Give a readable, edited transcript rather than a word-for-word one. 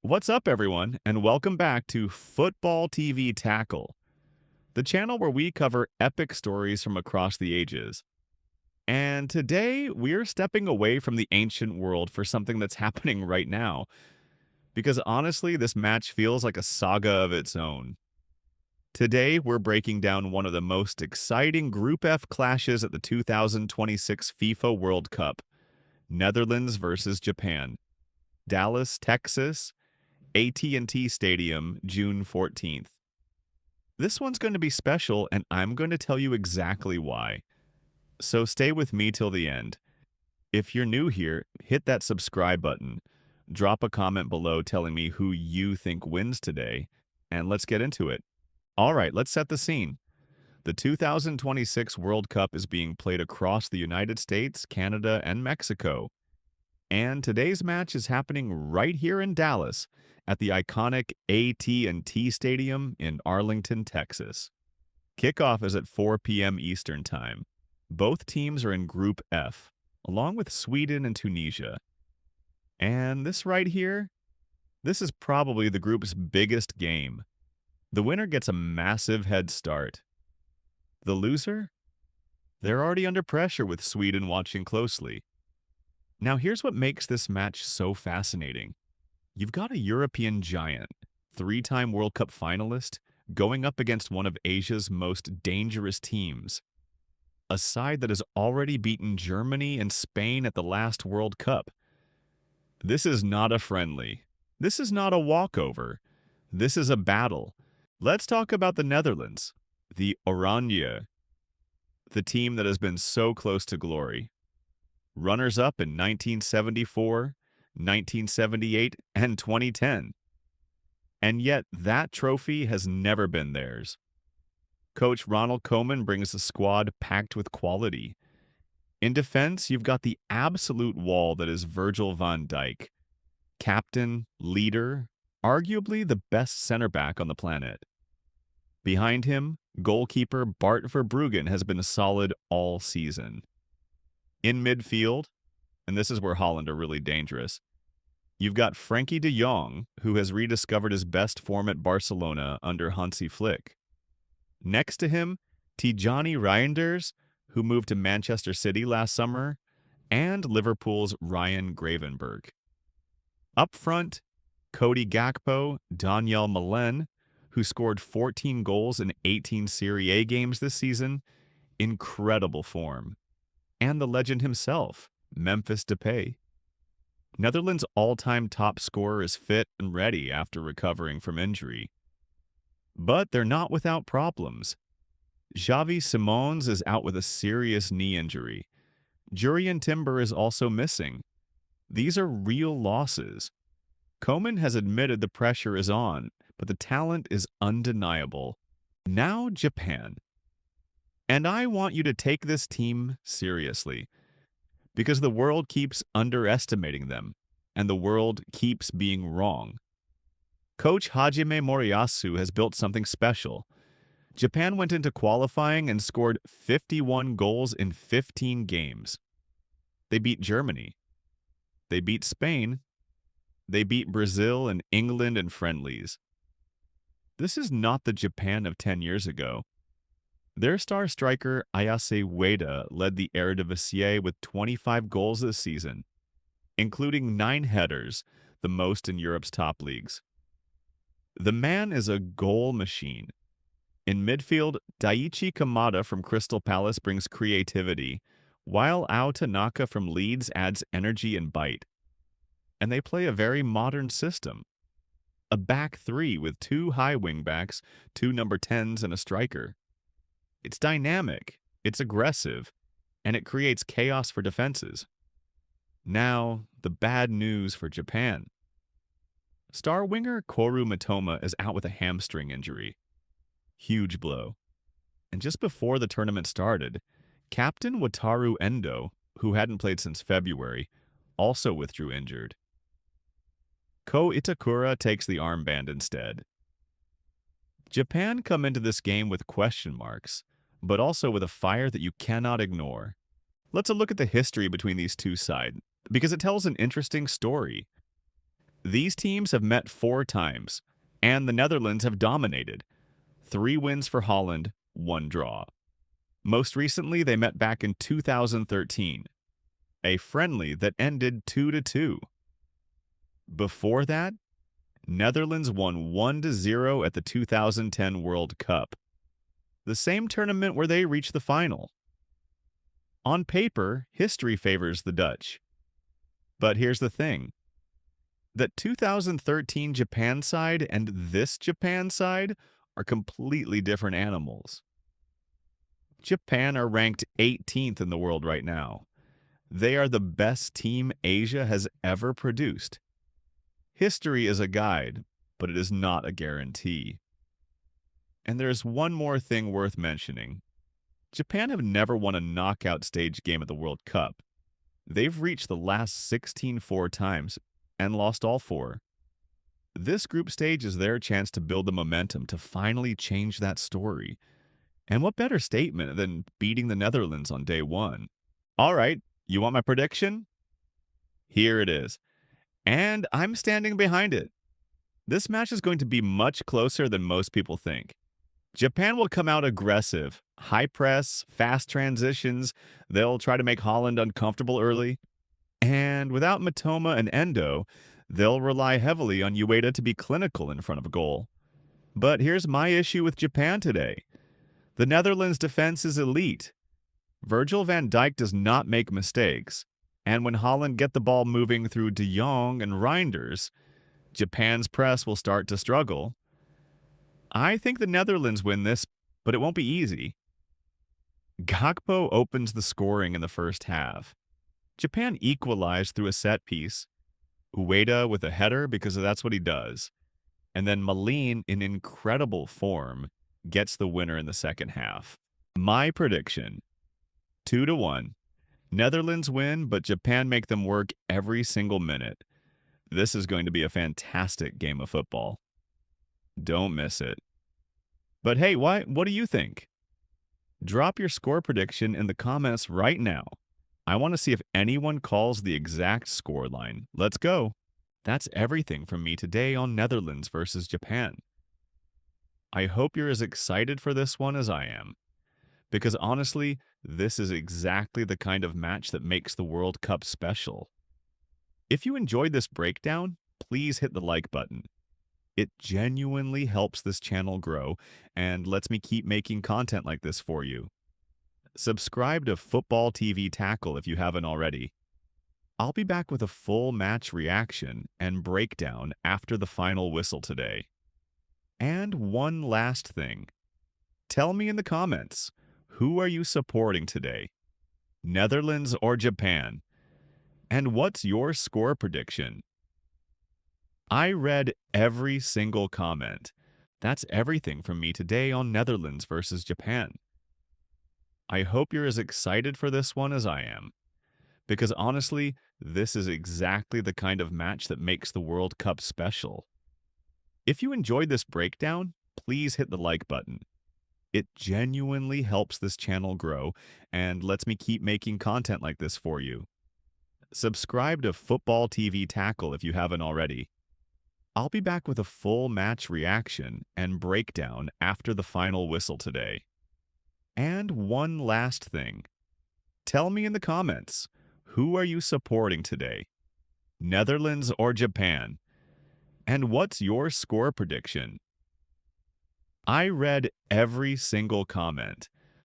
What's up, everyone, and welcome back to Football TV Tackle, the channel where we cover epic stories from across the ages. And today, we're stepping away from the ancient world for something that's happening right now, because honestly, this match feels like a saga of its own. Today, we're breaking down one of the most exciting Group F clashes at the 2026 FIFA World Cup, Netherlands versus Japan. Dallas, Texas, AT&T Stadium, June 14th. This one's going to be special, and I'm going to tell you exactly why. So stay with me till the end. If you're new here, hit that subscribe button. Drop a comment below telling me who you think wins today, and let's get into it. All right, let's set the scene. The 2026 World Cup is being played across the United States, Canada, and Mexico. And today's match is happening right here in Dallas at the iconic AT&T Stadium in Arlington, Texas. Kickoff is at 4 p.m. Eastern Time. Both teams are in Group F, along with Sweden and Tunisia. And this right here, this is probably the group's biggest game. The winner gets a massive head start. The loser? They're already under pressure with Sweden watching closely. Now here's what makes this match so fascinating. You've got a European giant, three-time World Cup finalist, going up against one of Asia's most dangerous teams. A side that has already beaten Germany and Spain at the last World Cup. This is not a friendly. This is not a walkover. This is a battle. Let's talk about the Netherlands, the Oranje, the team that has been so close to glory. Runners-up in 1974, 1978, and 2010. And yet, that trophy has never been theirs. Coach Ronald Koeman brings a squad packed with quality. In defense, you've got the absolute wall that is Virgil van Dijk. Captain, leader, arguably the best center back on the planet. Behind him, goalkeeper Bart Verbruggen has been solid all season. In midfield, and this is where Holland are really dangerous, you've got Frenkie de Jong, who has rediscovered his best form at Barcelona under Hansi Flick. Next to him, Tijani Reinders, who moved to Manchester City last summer, and Liverpool's Ryan Gravenberch. Up front, Cody Gakpo, Daniel Malen, who scored 14 goals in 18 Serie A games this season, incredible form. And the legend himself, Memphis Depay. Netherlands' all-time top scorer is fit and ready after recovering from injury. But they're not without problems. Xavi Simons is out with a serious knee injury. Jurrien Timber is also missing. These are real losses. Koeman has admitted the pressure is on, but the talent is undeniable. Now Japan. And I want you to take this team seriously, because the world keeps underestimating them, and the world keeps being wrong. Coach Hajime Moriyasu has built something special. Japan went into qualifying and scored 51 goals in 15 games. They beat Germany. They beat Spain. They beat Brazil and England in friendlies. This is not the Japan of 10 years ago. Their star striker, Ayase Ueda, led the Eredivisie with 25 goals this season, including 9 headers, the most in Europe's top leagues. The man is a goal machine. In midfield, Daichi Kamada from Crystal Palace brings creativity, while Ao Tanaka from Leeds adds energy and bite. And they play a very modern system. A back three with 2 high wingbacks, 2 number 10s, and a striker. It's dynamic, it's aggressive, and it creates chaos for defenses. Now, the bad news for Japan. Star winger Koru Mitoma is out with a hamstring injury. Huge blow. And just before the tournament started, Captain Wataru Endo, who hadn't played since February, also withdrew injured. Ko Itakura takes the armband instead. Japan come into this game with question marks, but also with a fire that you cannot ignore. Let's look at the history between these two sides, because it tells an interesting story. These teams have met 4 times, and the Netherlands have dominated. 3 wins for Holland, 1 draw. Most recently, they met back in 2013, a friendly that ended 2-2. Before that, Netherlands won 1-0 at the 2010 World Cup, the same tournament where they reached the final. On paper, history favors the Dutch. But here's the thing. That 2013 Japan side and this Japan side are completely different animals. Japan are ranked 18th in the world right now. They are the best team Asia has ever produced. History is a guide, but it is not a guarantee. And there's one more thing worth mentioning. Japan have never won a knockout stage game at the World Cup. They've reached the last 16 4 times and lost all 4. This group stage is their chance to build the momentum to finally change that story. And what better statement than beating the Netherlands on day 1? All right, you want my prediction? Here it is. And I'm standing behind it. This match is going to be much closer than most people think. Japan will come out aggressive, high press, fast transitions. They'll try to make Holland uncomfortable early. And without Matoma and Endo, they'll rely heavily on Ueda to be clinical in front of a goal. But here's my issue with Japan today. The Netherlands' defense is elite. Virgil van Dijk does not make mistakes. And when Holland get the ball moving through De Jong and Reinders, Japan's press will start to struggle. I think the Netherlands win this, but it won't be easy. Gakpo opens the scoring in the first half. Japan equalized through a set piece. Ueda with a header because that's what he does. And then Malen, in incredible form, gets the winner in the second half. My prediction, 2-1. Netherlands win, but Japan make them work every single minute. This is going to be a fantastic game of football. Don't miss it. But hey, what do you think? Drop your score prediction in the comments right now. I want to see if anyone calls the exact score line. Let's go. That's everything from me today on Netherlands versus Japan. I hope you're as excited for this one as I am. Because honestly, this is exactly the kind of match that makes the World Cup special. If you enjoyed this breakdown, please hit the like button. It genuinely helps this channel grow and lets me keep making content like this for you. Subscribe to FootballTVTackle if you haven't already. I'll be back with a full match reaction and breakdown after the final whistle today. And one last thing. Tell me in the comments, who are you supporting today? Netherlands or Japan? And what's your score prediction? I read every single comment. That's everything from me today on Netherlands versus Japan. I hope you're as excited for this one as I am. Because honestly, this is exactly the kind of match that makes the World Cup special. If you enjoyed this breakdown, please hit the like button. It genuinely helps this channel grow and lets me keep making content like this for you. Subscribe to FootballTVTackle if you haven't already. I'll be back with a full match reaction and breakdown after the final whistle today. And one last thing. Tell me in the comments, who are you supporting today? Netherlands or Japan? And what's your score prediction? I read every single comment.